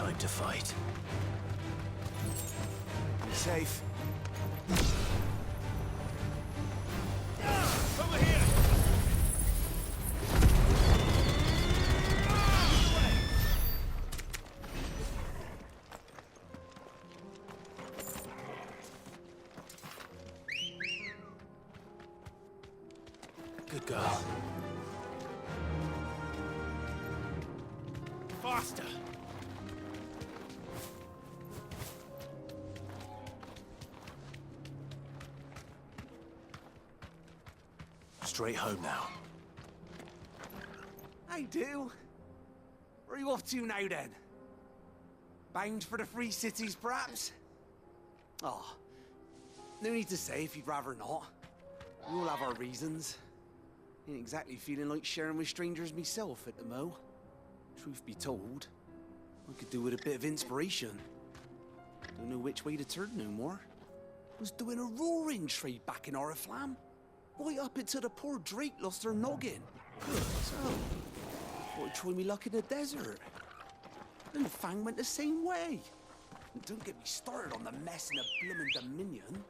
Time to fight. Safe. Over here! Good girl. Faster! Straight home now. I do. Where are you off to now, then? Bound for the Free Cities, perhaps? Oh, no need to say if you'd rather not. We all have our reasons. Ain't exactly feeling like sharing with strangers myself at the mo. Truth be told, I could do with a bit of inspiration. Don't know which way to turn no more. Was doing a roaring trade back in Oriflamme. Right up until the poor Drake lost her noggin. Good, so. Thought I'd try me luck in the desert. And the Fang went the same way. And don't get me started on the mess in the bloomin' Dominion.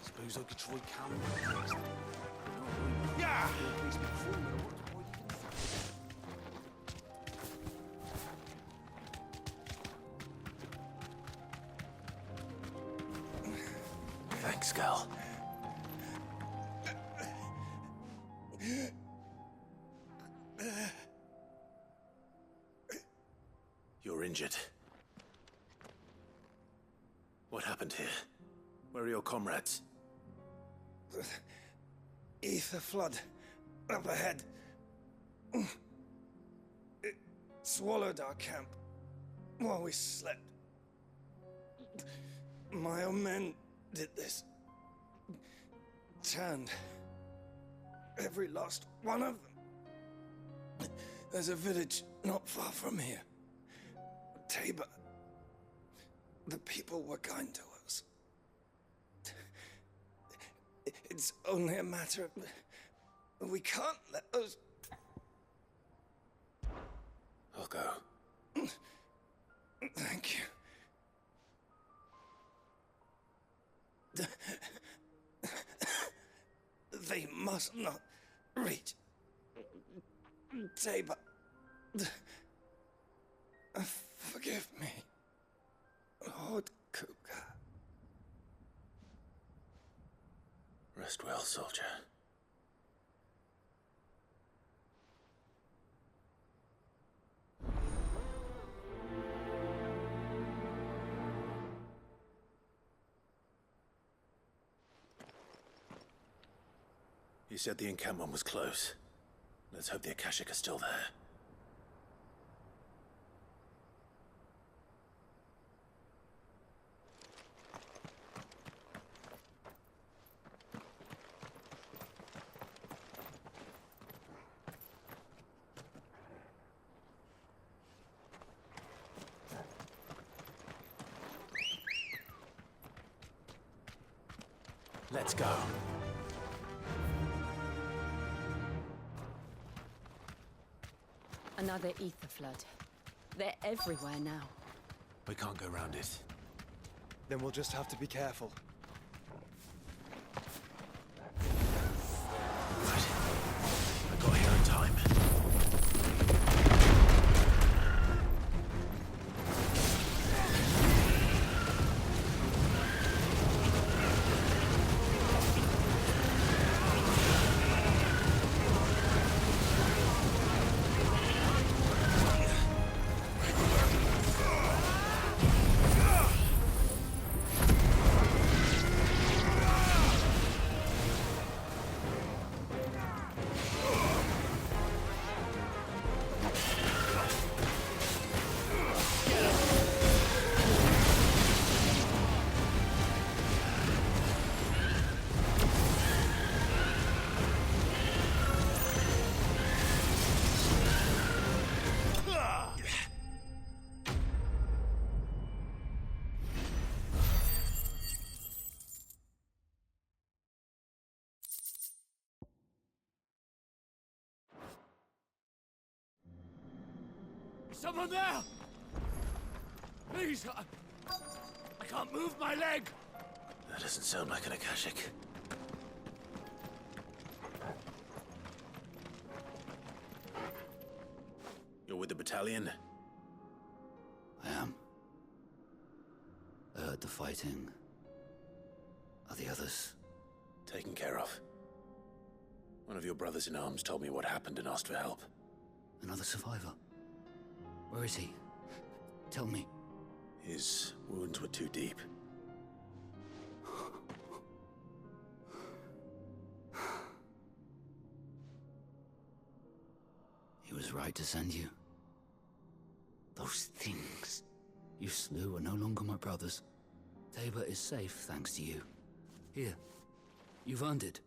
Suppose I could try Cameron next. Yeah! Thanks, Gal. You're injured. What happened here? Where are your comrades? Aether flood up ahead. It swallowed our camp while we slept. My own men did this. Turned every last one of them. There's a village not far from here. Tabor. The people were kind to us. It's only a matter of... We can't let those... I'll go. Thank you. They must not reach Tabor. Forgive me, Lord Kuka. Rest well, soldier. You said the encampment was close. Let's hope the Akashic are still there. Let's go. Another ether flood. They're everywhere now. We can't go round it. Then we'll just have to be careful. Right. I got here in time. Someone there! Please, I can't move my leg! That doesn't sound like an Akashic. You're with the battalion? I am. I heard the fighting. Are the others? Taken care of. One of your brothers in arms told me what happened and asked for help. Another survivor? Where is he? Tell me. His wounds were too deep. He was right to send you. Those things you slew are no longer my brothers. Tabor is safe thanks to you. Here, you've earned it.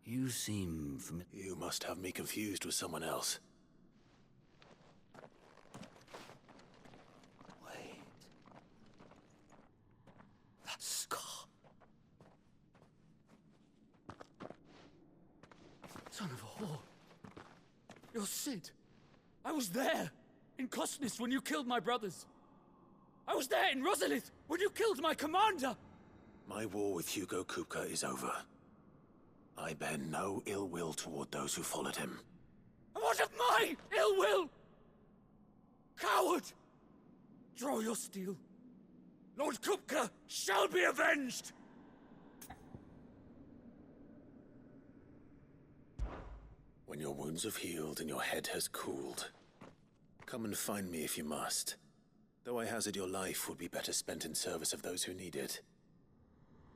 You seem familiar. You must have me confused with someone else. Wait. That scar. Son of a whore. You're Sid. I was there, in Cosnis, when you killed my brothers. I was there in Rosalith, when you killed my commander! My war with Hugo Kupka is over. I bear no ill will toward those who followed him. And what of my ill will? Coward! Draw your steel. Lord Kupka shall be avenged! When your wounds have healed and your head has cooled, come and find me if you must. Though I hazard your life would be better spent in service of those who need it.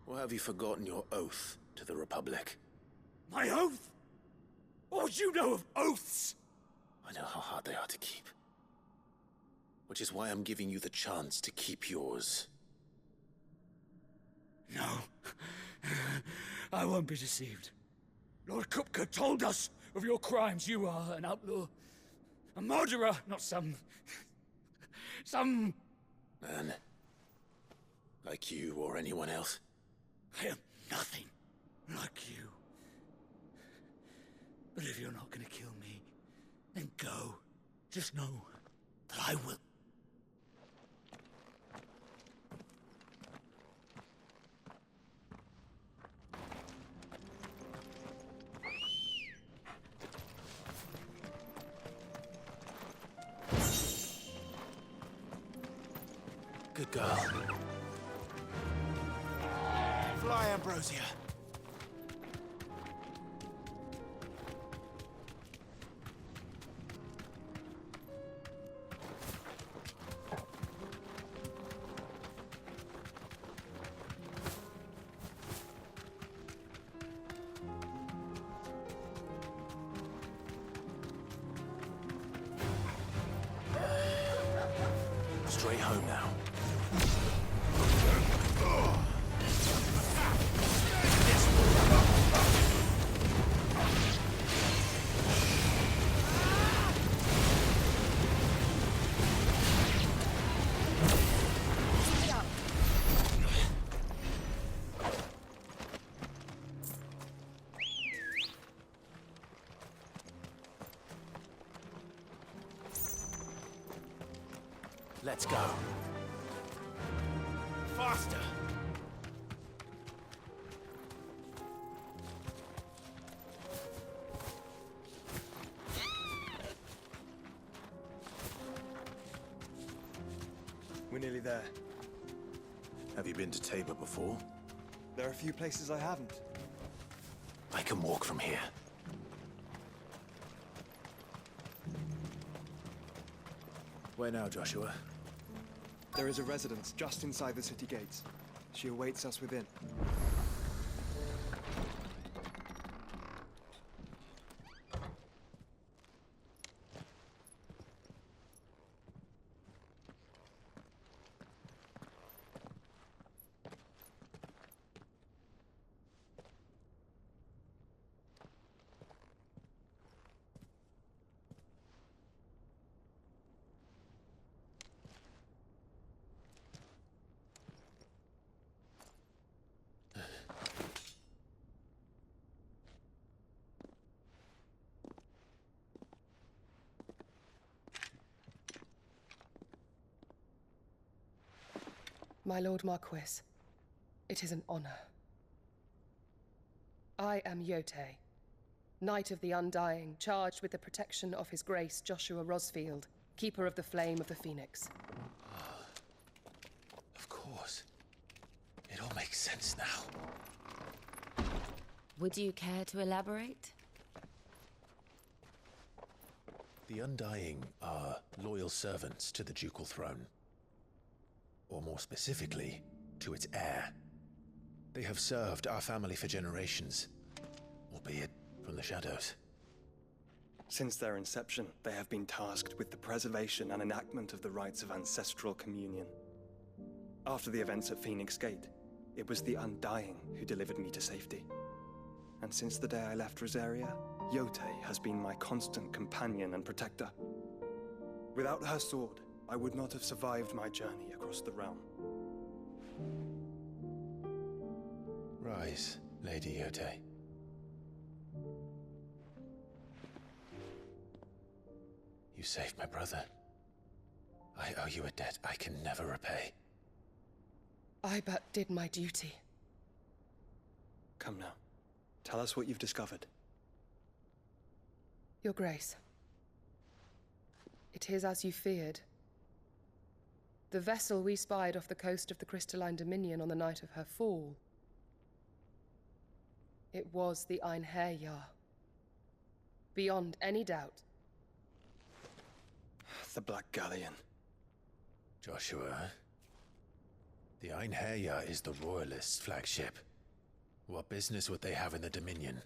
Or have you forgotten your oath to the Republic? My oath? What would you know of oaths? I know how hard they are to keep. Which is why I'm giving you the chance to keep yours. No. I won't be deceived. Lord Kupka told us of your crimes. You are an outlaw. A murderer, not some Man. Like you or anyone else. I am nothing like you. But if you're not gonna kill me, then go. Just know that I will. Good girl. Fly, Ambrosia. Straight home now. Let's go. Faster! We're nearly there. Have you been to Tabor before? There are a few places I haven't. I can walk from here. Where now, Joshua? There is a residence just inside the city gates. She awaits us within. My Lord Marquis, it is an honor. I am Yotei, Knight of the Undying, charged with the protection of His Grace Joshua Rosfield, Keeper of the Flame of the Phoenix. Of course. It all makes sense now. Would you care to elaborate? The Undying are loyal servants to the ducal throne. Or more specifically, to its heir. They have served our family for generations, albeit from the shadows. Since their inception, they have been tasked with the preservation and enactment of the rites of ancestral communion. After the events at Phoenix Gate, it was the Undying who delivered me to safety. And since the day I left Rosaria, Yotei has been my constant companion and protector. Without her sword, I would not have survived my journey across the realm. Rise, Lady Yotei. You saved my brother. I owe you a debt I can never repay. I but did my duty. Come now. Tell us what you've discovered. Your Grace. It is as you feared. The vessel we spied off the coast of the Crystalline Dominion on the night of her fall. It was the Einherjar. Beyond any doubt. The Black Galleon. Joshua, the Einherjar is the Royalists' flagship. What business would they have in the Dominion?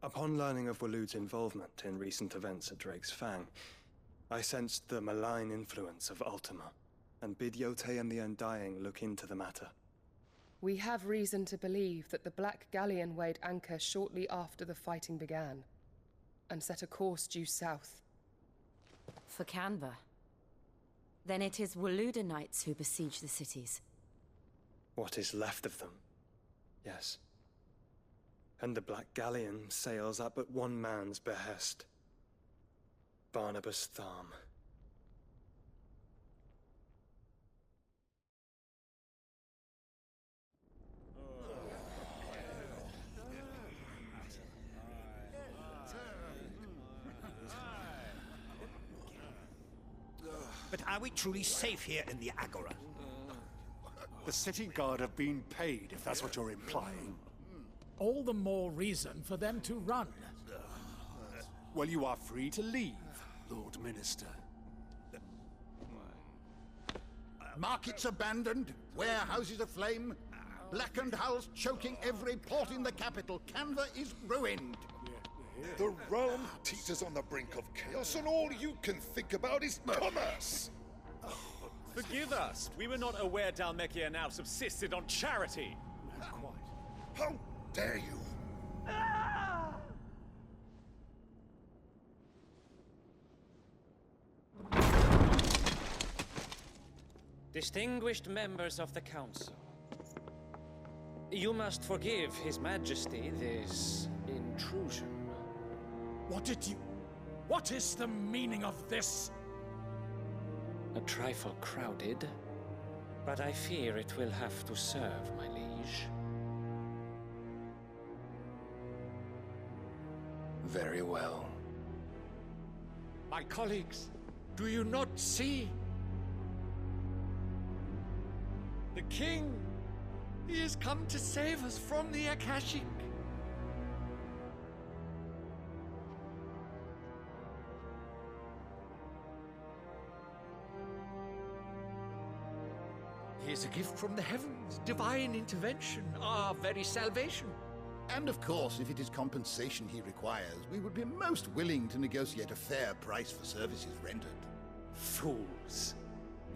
Upon learning of Waloed's involvement in recent events at Drake's Fang, I sensed the malign influence of Ultima, and bid Yotei and the Undying look into the matter. We have reason to believe that the Black Galleon weighed anchor shortly after the fighting began, and set a course due south. For Canva. Then it is Waloed knights who besiege the cities. What is left of them, yes. And the Black Galleon sails at but one man's behest. Barnabas Tharm. But are we truly safe here in the Agora? The city guard have been paid, if that's what you're implying. All the more reason for them to run. Well, you are free to leave, Lord Minister. Markets abandoned, warehouses aflame, blackened hulls choking every port in the capital. Canva is ruined. The realm teeters on the brink of chaos, and all you can think about is commerce! Forgive us. We were not aware Dhalmekia now subsisted on charity. How dare you! Distinguished members of the Council, you must forgive His Majesty this intrusion. What is the meaning of this? A trifle crowded, but I fear it will have to serve, my liege. Very well. My colleagues, do you not see? The King! He has come to save us from the Akashic! He is a gift from the heavens, divine intervention, our very salvation. And of course, if it is compensation he requires, we would be most willing to negotiate a fair price for services rendered. Fools!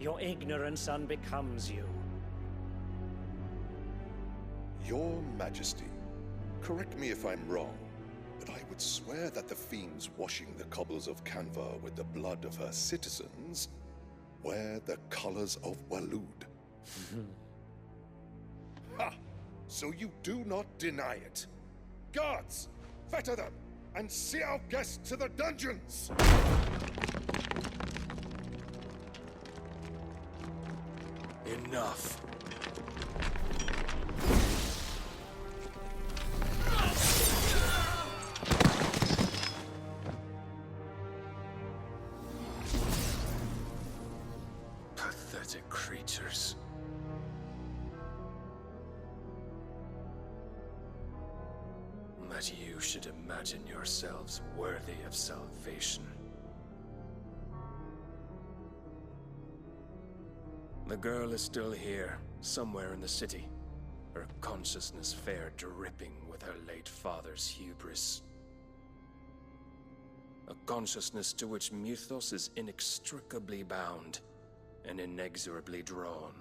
Your ignorance unbecomes you. Your Majesty, correct me if I'm wrong, but I would swear that the fiends washing the cobbles of Canva with the blood of her citizens wear the colors of Waloed. Ha! So you do not deny it. Guards, fetter them, and see our guests to the dungeons! Enough. Pathetic creatures. That you should imagine yourselves worthy of salvation. The girl is still here, somewhere in the city, her consciousness fair dripping with her late father's hubris. A consciousness to which Mythos is inextricably bound and inexorably drawn.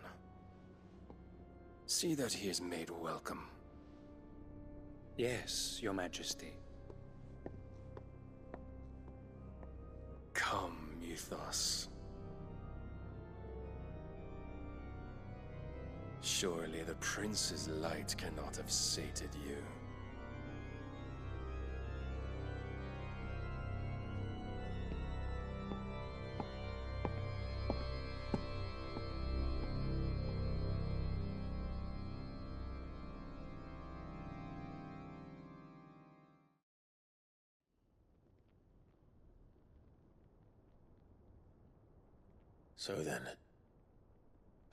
See that he is made welcome. Yes, Your Majesty. Come, Mythos. Surely the prince's light cannot have sated you. So then,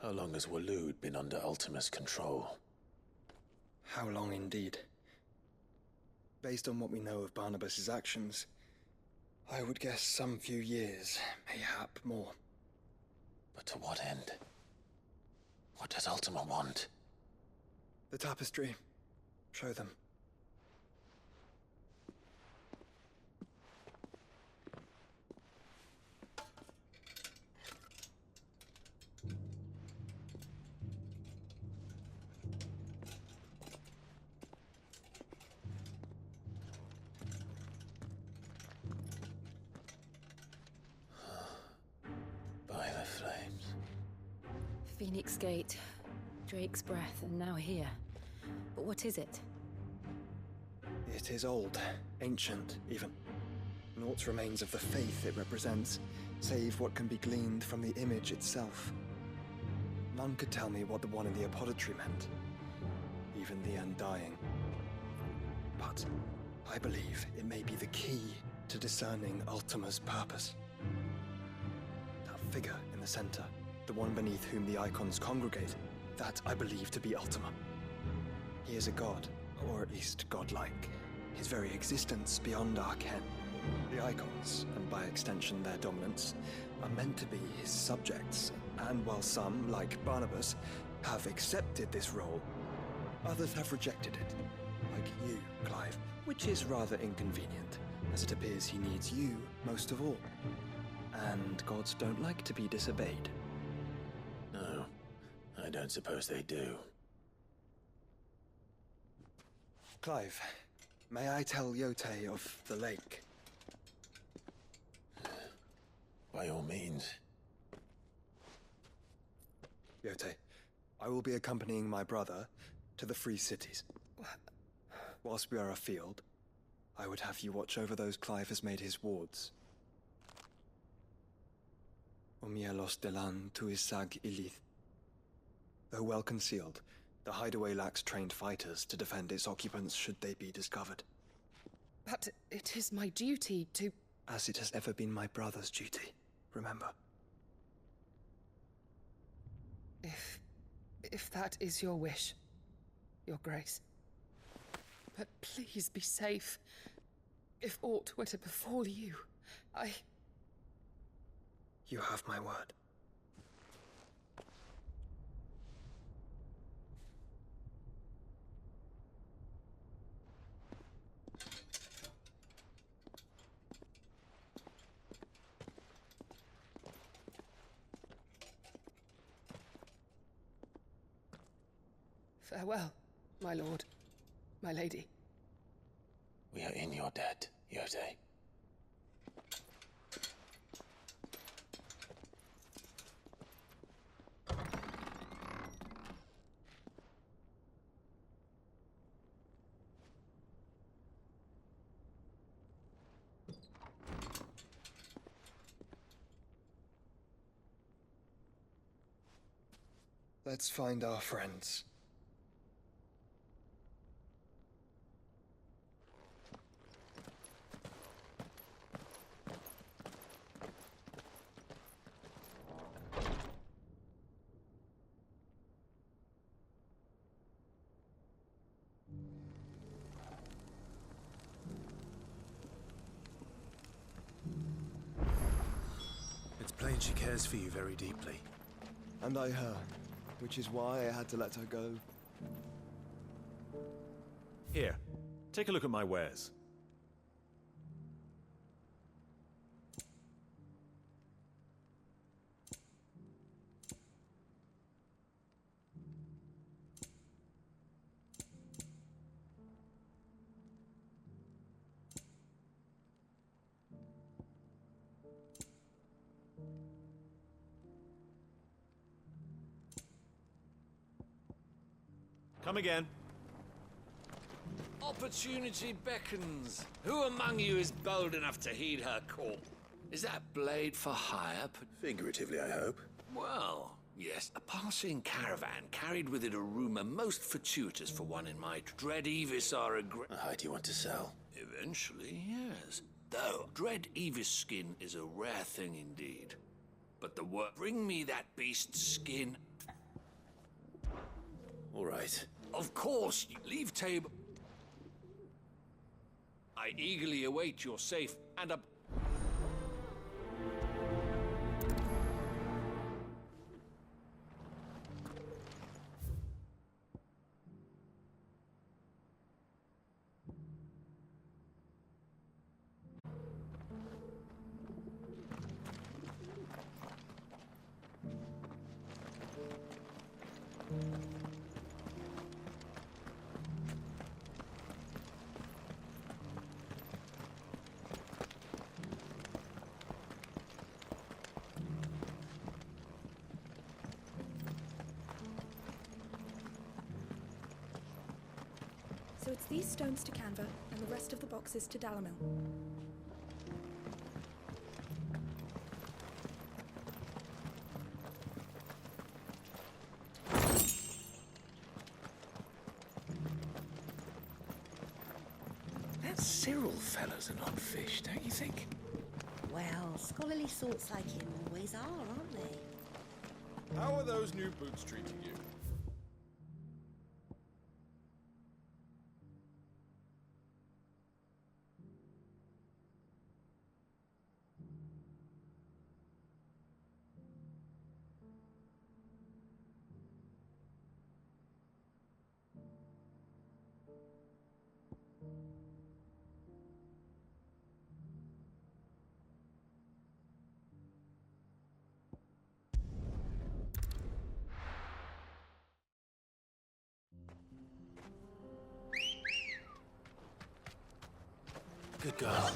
how long has Waloed been under Ultima's control? How long indeed? Based on what we know of Barnabas's actions, I would guess some few years, mayhap more. But to what end? What does Ultima want? The tapestry. Show them. By the flames. Phoenix Gate, Drake's Breath, and now here. But what is it? It is old, ancient, even. Naught remains of the faith it represents, save what can be gleaned from the image itself. None could tell me what the one in the apothecary meant, even the Undying. But I believe it may be the key to discerning Ultima's purpose. That figure in the center, the one beneath whom the Eikons congregate, that I believe to be Ultima. He is a god, or at least godlike, his very existence beyond our ken. The Eikons, and by extension their dominants, are meant to be his subjects, and while some, like Barnabas, have accepted this role, others have rejected it, like you, Clive, which is rather inconvenient, as it appears he needs you most of all. And gods don't like to be disobeyed. No, I don't suppose they do. Clive, may I tell Yote of the lake? By all means. Yote, I will be accompanying my brother to the Free Cities. Whilst we are afield, I would have you watch over those Clive has made his wards. Omielos delan tuisag ilith. Though well concealed, the hideaway lacks trained fighters to defend its occupants should they be discovered. But it is my duty to... As it has ever been my brother's duty, remember. If that is your wish, Your Grace. But please be safe. If aught were to befall you, You have my word. Farewell, my lord, my lady. We are in your debt, Yote. Let's find our friends. It's plain she cares for you very deeply. And I her, which is why I had to let her go. Here, take a look at my wares. Come again. Opportunity beckons. Who among you is bold enough to heed her call? Is that blade for hire? Figuratively, I hope. Well, yes. A passing caravan carried with it a rumor most fortuitous for one in my dread Evis are A hide you want to sell? Eventually, yes. Though, dread Evis skin is a rare thing indeed. But the work... Bring me that beast's skin. All right. Of course, you leave table. I eagerly await your safe and a... So it's these stones to Canva, and the rest of the boxes to Dalamil. That Cyril fellow's an odd fish, don't you think? Well, scholarly sorts like him always are, aren't they? How are those new boots treating you? Good girl.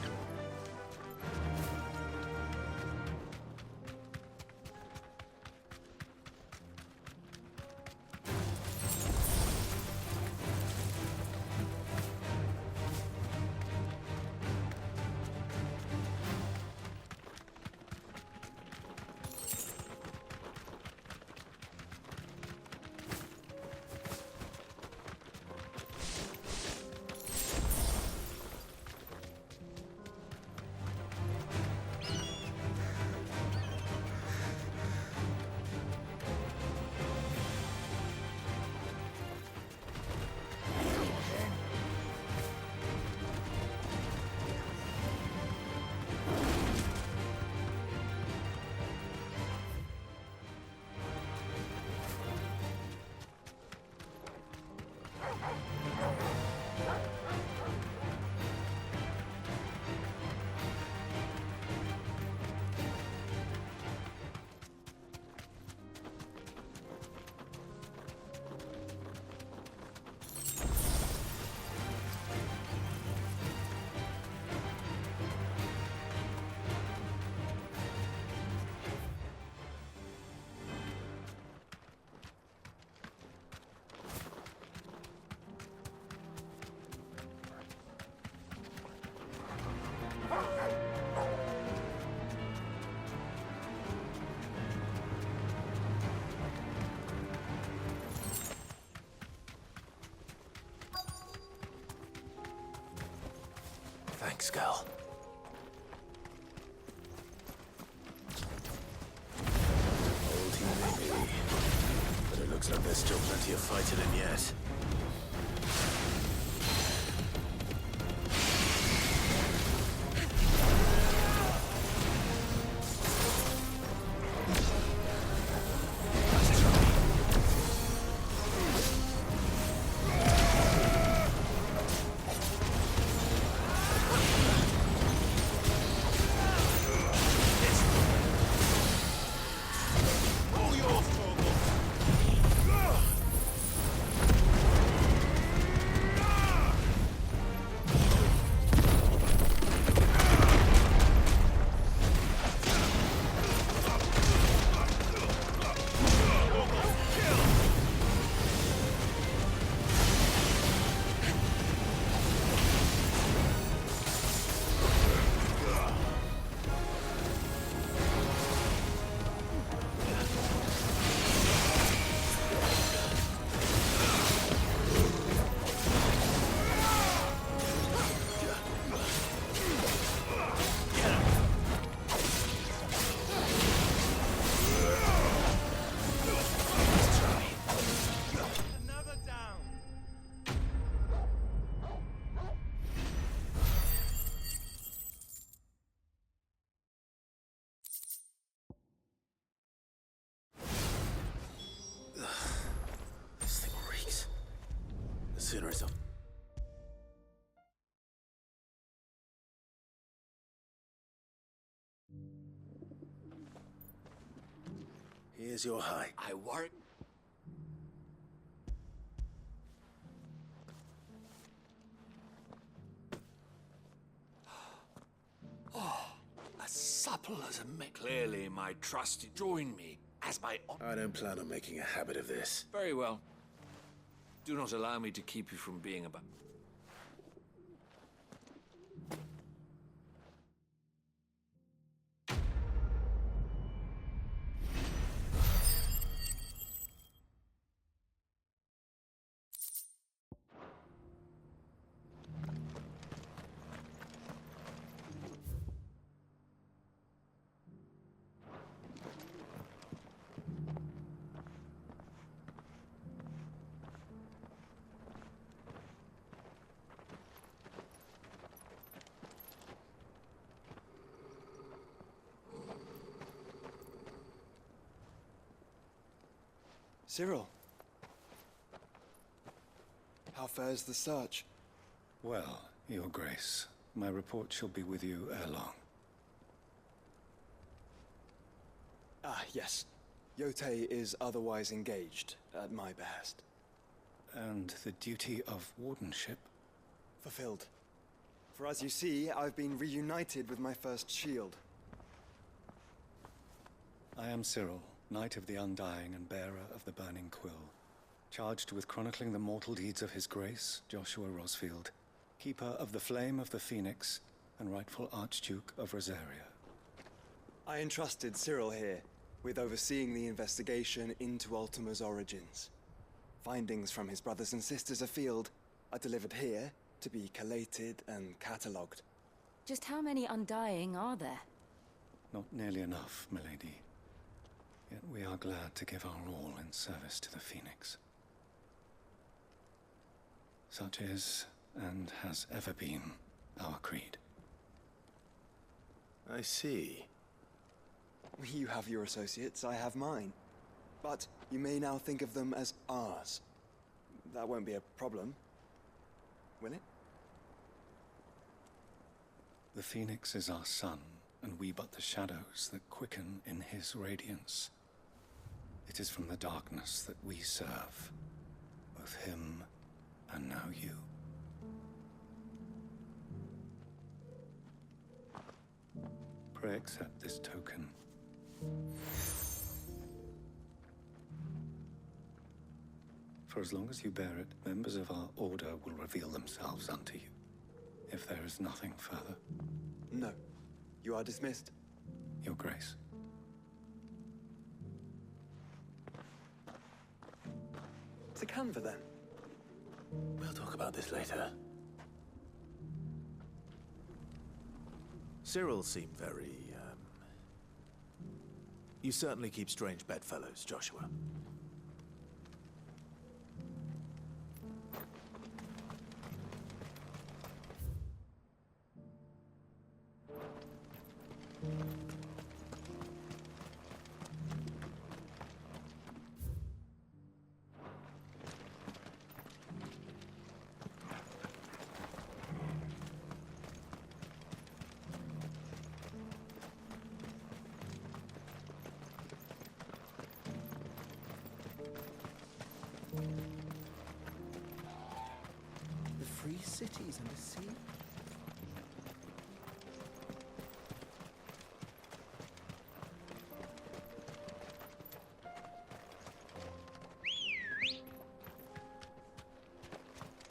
next, girl. Old he may be, but it looks like there's still plenty of fight in him yet. Consumerism. Here's your high. I worry. Oh, as supple as a mick. Clearly, my trusty. Join me as my. I don't plan on making a habit of this. Very well. Do not allow me to keep you from being about. Cyril. How fares the search? Well, Your Grace, my report shall be with you ere long. Ah, yes. Yotei is otherwise engaged, at my behest. And the duty of wardenship? Fulfilled. For as you see, I've been reunited with my first shield. I am Cyril, Knight of the Undying and bearer of the Burning Quill, charged with chronicling the mortal deeds of His Grace, Joshua Rosfield, Keeper of the Flame of the Phoenix, and rightful Archduke of Rosaria. I entrusted Cyril here with overseeing the investigation into Ultima's origins. Findings from his brothers and sisters afield are delivered here to be collated and catalogued. Just how many Undying are there? Not nearly enough, milady. Yet we are glad to give our all in service to the Phoenix. Such is, and has ever been, our creed. I see. You have your associates, I have mine. But you may now think of them as ours. That won't be a problem, will it? The Phoenix is our sun, and we but the shadows that quicken in his radiance. It is from the darkness that we serve, both him and now you. Pray accept this token. For as long as you bear it, members of our order will reveal themselves unto you. If there is nothing further. No. You are dismissed. Your Grace. To Canva, then. We'll talk about this later. Cyril seemed very, You certainly keep strange bedfellows, Joshua. The free cities and the sea?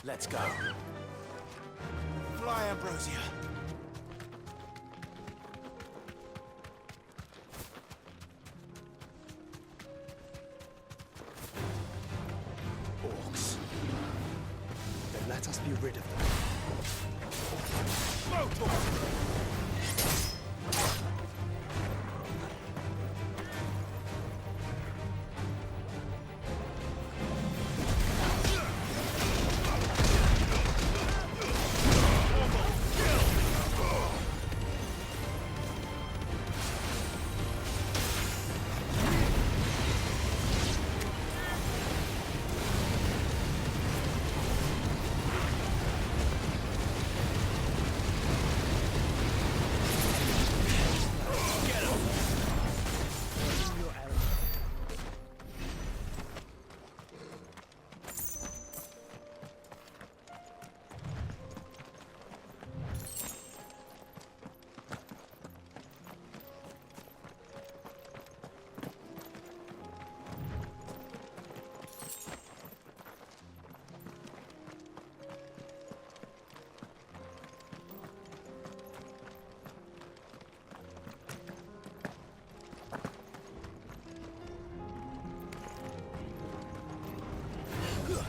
Let's go. Fly, Ambrosia. Orcs. Then let us be rid of them.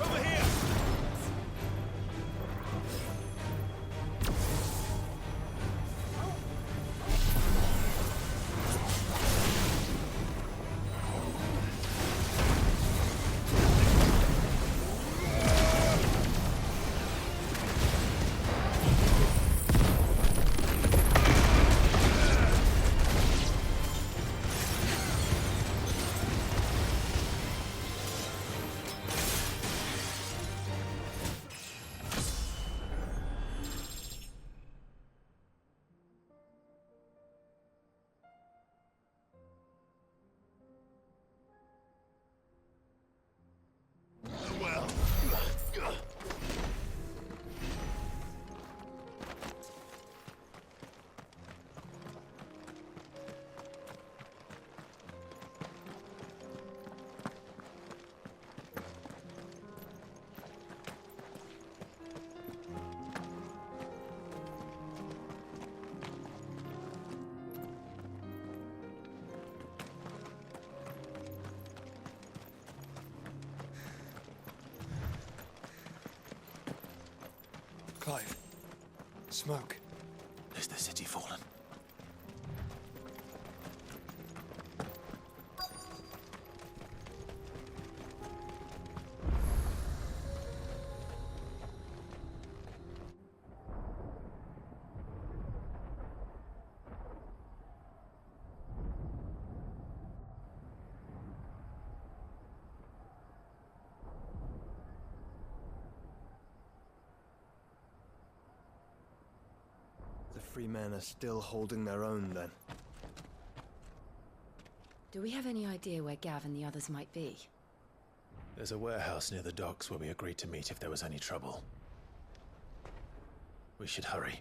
Over here! Clive. Smoke. Is the city fallen? The free men are still holding their own, then. Do we have any idea where Gav and the others might be? There's a warehouse near the docks where we agreed to meet if there was any trouble. We should hurry.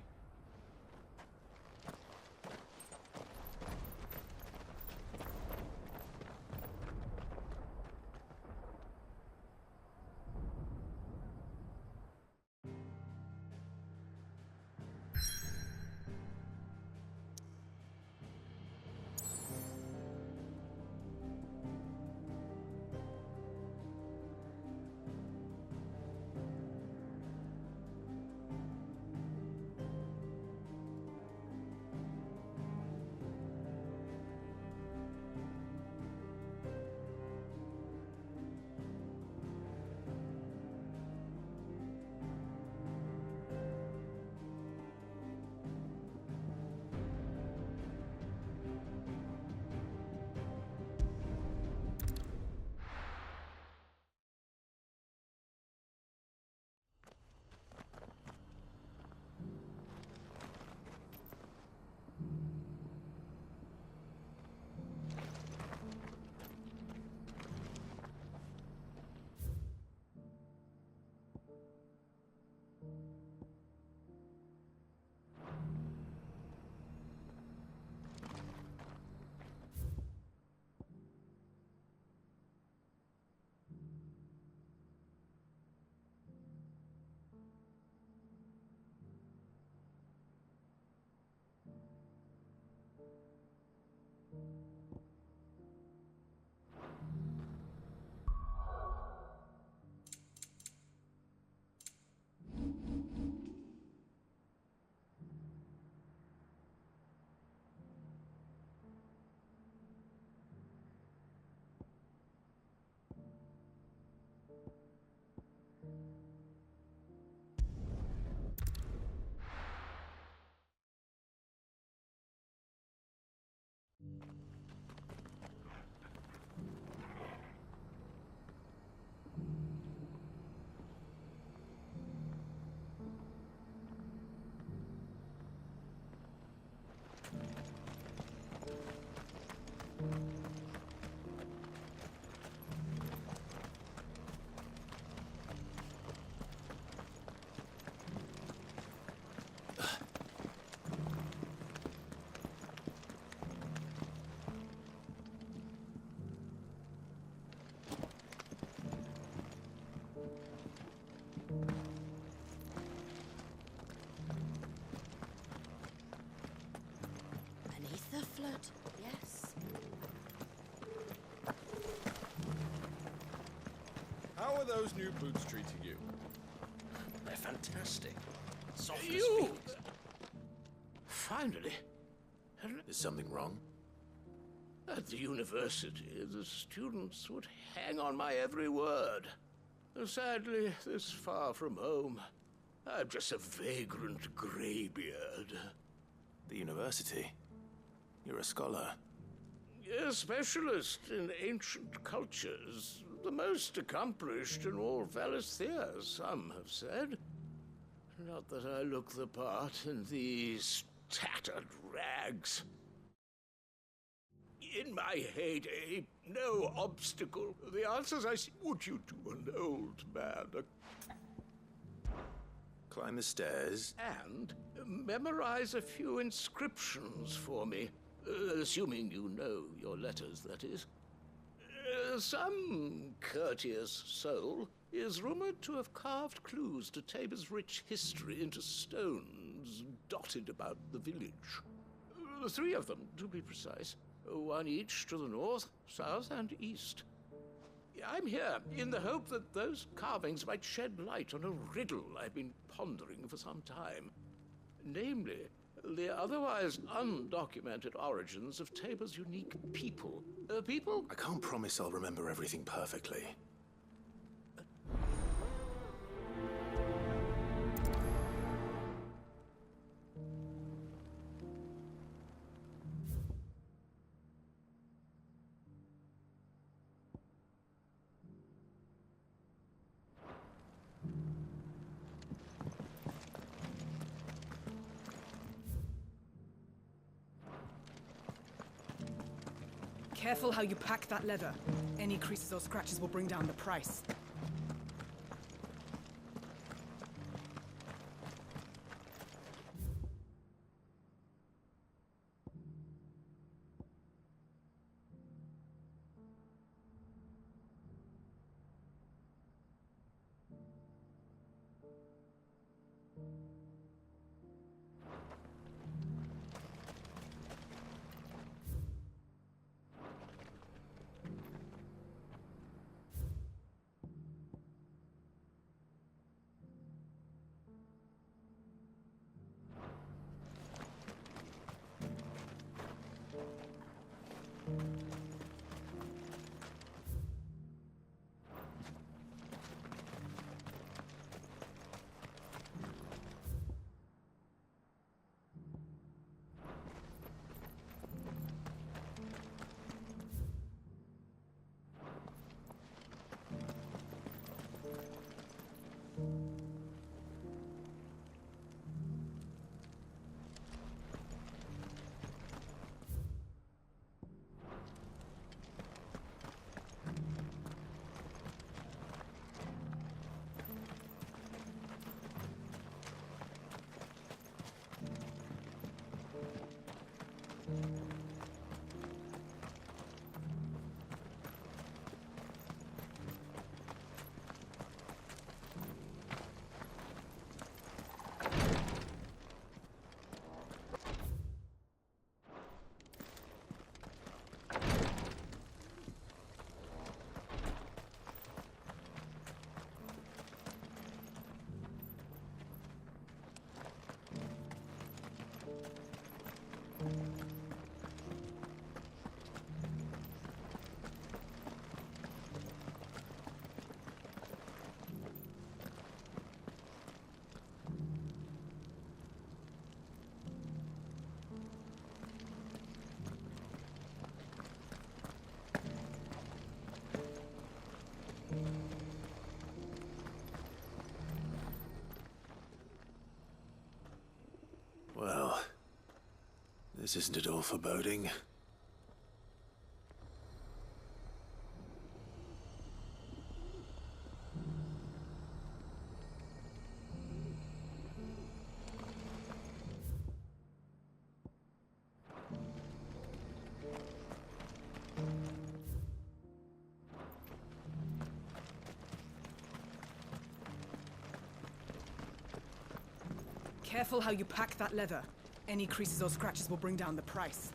How are those new boots treating you? They're fantastic. Soft as You! phoenix. Finally. Is something wrong? At the university, the students would hang on my every word. Sadly, this far from home, I'm just a vagrant greybeard. The university? You're a scholar. A specialist in ancient cultures. The most accomplished in all Valisthea, some have said. Not that I look the part in these tattered rags. In my heyday, no obstacle. The answers I see. Would you do an old man? Climb the stairs. And memorize a few inscriptions for me. Assuming you know your letters, that is. Some courteous soul is rumored to have carved clues to Tabor's rich history into stones dotted about the village. 3 of them, to be precise. 1 each to the north, south, and east. I'm here in the hope that those carvings might shed light on a riddle I've been pondering for some time. Namely, the otherwise undocumented origins of Tabor's unique people. People? I can't promise I'll remember everything perfectly. Careful how you pack that leather. Any creases or scratches will bring down the price. Well, this isn't at all foreboding. Careful how you pack that leather. Any creases or scratches will bring down the price.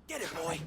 Get it, boy!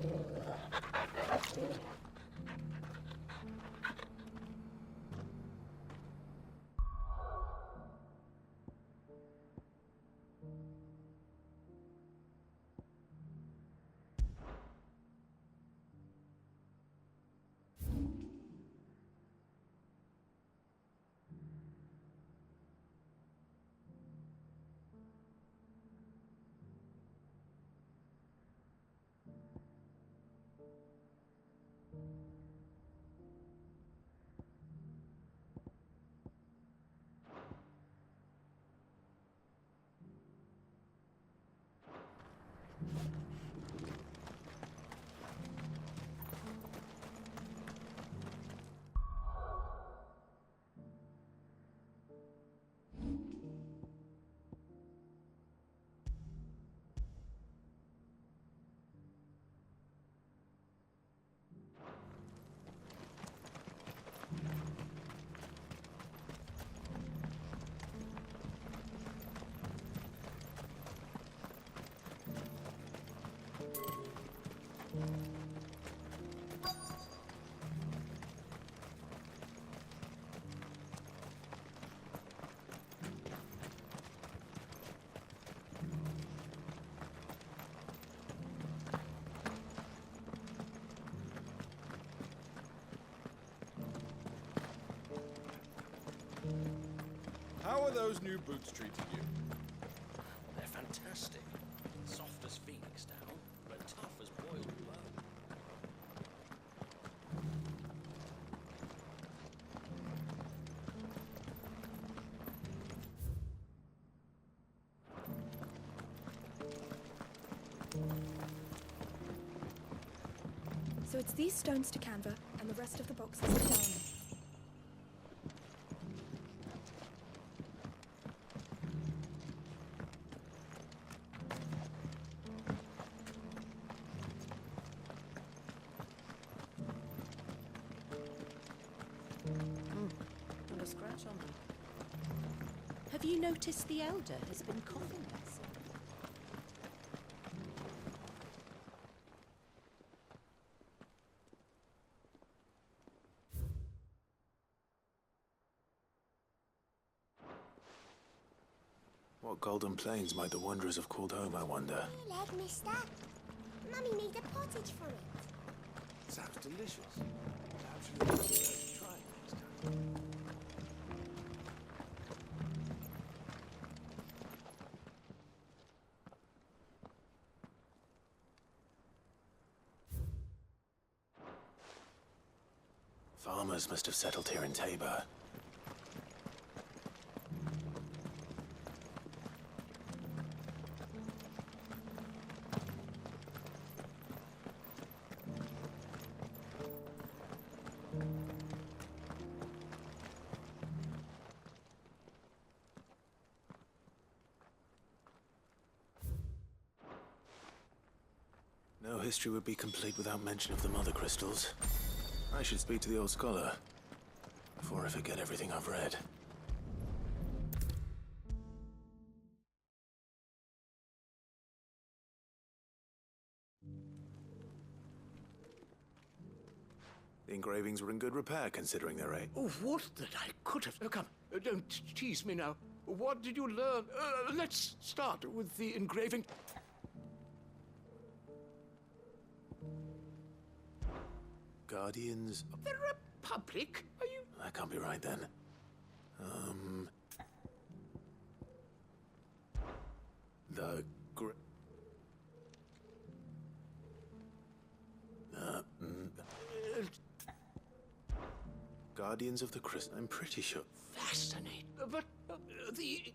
How are those new boots treating you? They're fantastic. Soft as phoenix down, but tough as boiled bone. So it's these stones to Canva, and the rest of the boxes are down. And a scratch on them. Have you noticed the Elder has been coughing less? What golden plains might the wanderers have called home, I wonder? Leg, mister. Mummy made a pottage from it. Sounds delicious. Absolutely worth trying next time. Farmers must have settled here in Tabor. No history would be complete without mention of the Mothercrystals. I should speak to the old scholar before I forget everything I've read. The engravings were in good repair, considering their age. Oh, what that I could have... come, don't tease me now. What did you learn? Let's start with the engraving. Guardians... The Republic? Are you... That can't be right, then. The... Guardians of the Christ... I'm pretty sure... Fascinating. But the...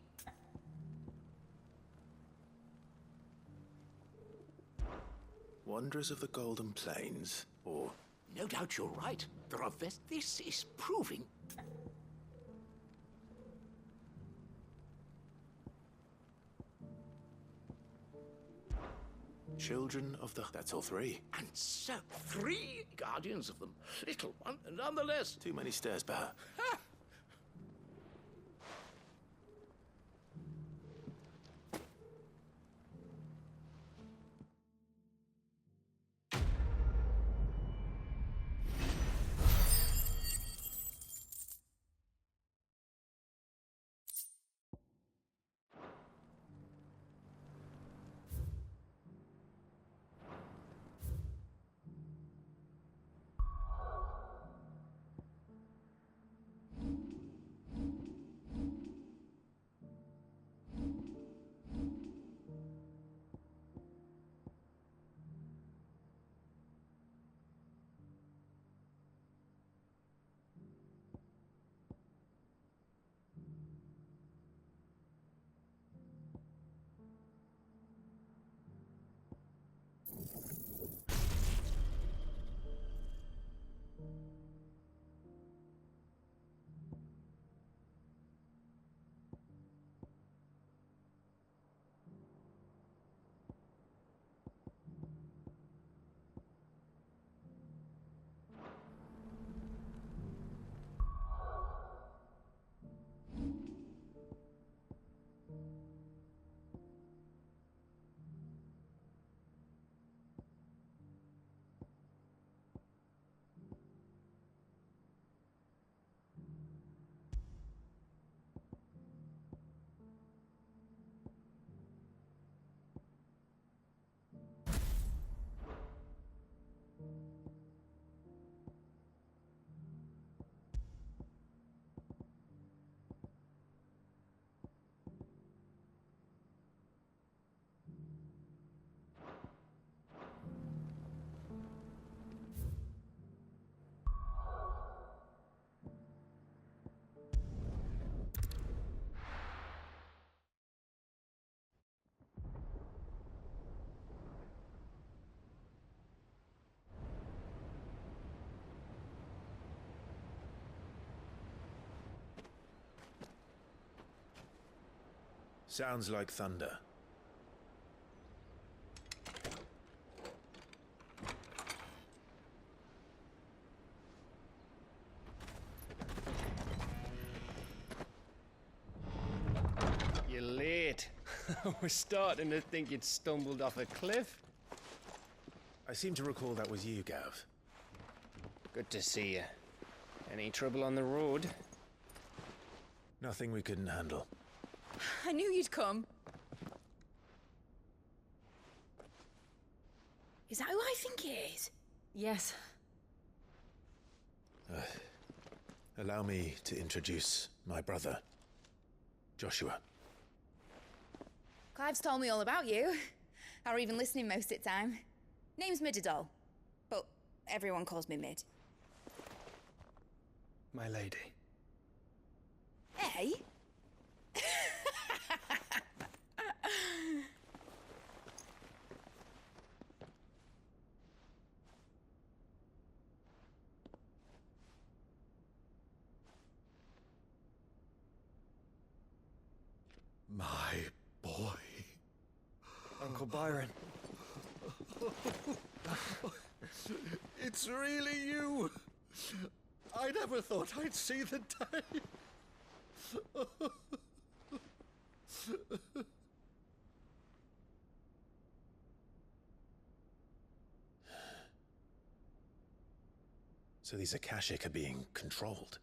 Wanderers of the Golden Plains, or... No doubt you're right. There are this is proving... Children of the... That's all three. And so, 3 guardians of them. Little one, nonetheless. Too many stairs, perhaps. Sounds like thunder. You're late. We're starting to think you'd stumbled off a cliff. I seem to recall that was you, Gav. Good to see you. Any trouble on the road? Nothing we couldn't handle. I knew you'd come. Is that who I think it is? Yes. Allow me to introduce my brother, Joshua. Clive's told me all about you. Or even listening most of the time. Name's Midadol, but everyone calls me Mid. My lady. Hey? My boy. Uncle Byron. It's really you. I never thought I'd see the day. So these Akashic are being controlled?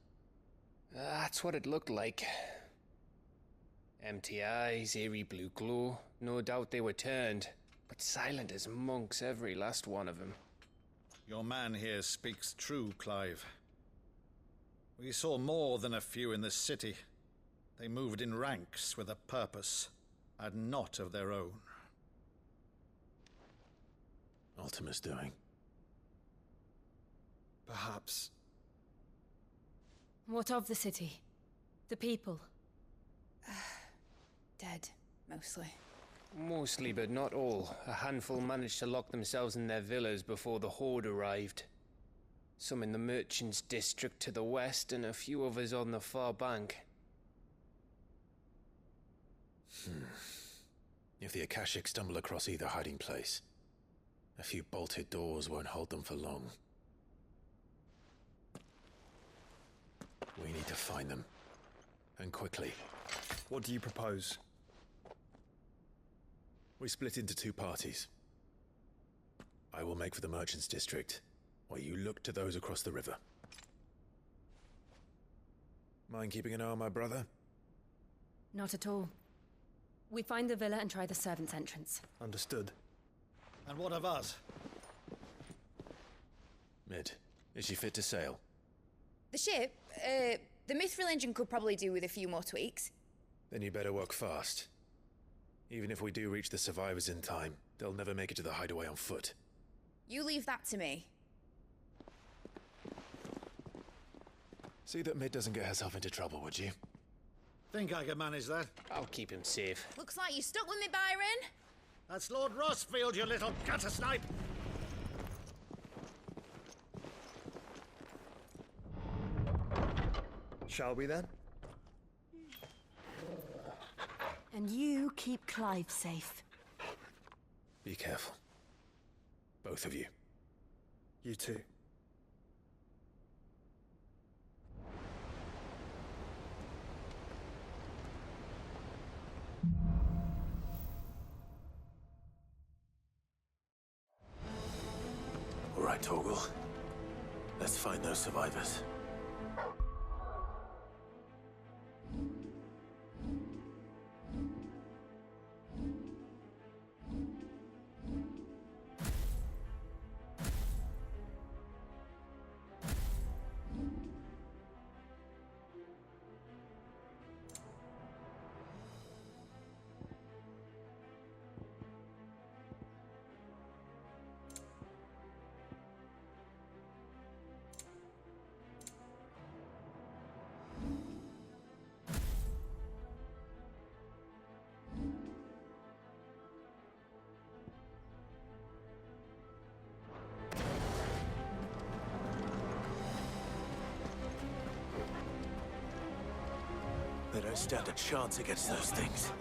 That's what it looked like. Empty eyes, eerie blue glow. No doubt they were turned, but silent as monks, every last one of them. Your man here speaks true, Clive. We saw more than a few in this city. They moved in ranks with a purpose, and not of their own. Ultima's doing. Perhaps. What of the city? The people? Dead, mostly. Mostly, but not all. A handful managed to lock themselves in their villas before the Horde arrived. Some in the Merchants' District to the west, and a few others on the far bank. If the Akashic stumble across either hiding place, A few bolted doors won't hold them for long. We need to find them. And quickly. What do you propose? We split into two parties. I will make for the Merchants District, while you look to those across the river. Mind keeping an eye on my brother? Not at all. We find the villa and try the servants' entrance. Understood. And what of us? Mid, is she fit to sail? The ship, the Mithril engine could probably do with a few more tweaks. Then you better work fast. Even if we do reach the survivors in time, they'll never make it to the hideaway on foot. You leave that to me. See that Mid doesn't get herself into trouble, would you? Think I can manage that? I'll keep him safe. Looks like you stuck with me, Byron. That's Lord Rosfield, you little gutter snipe! Shall we then? And you keep Clive safe. Be careful. Both of you. You too. All right, Torgal. Let's find those survivors. They don't stand a chance against those things.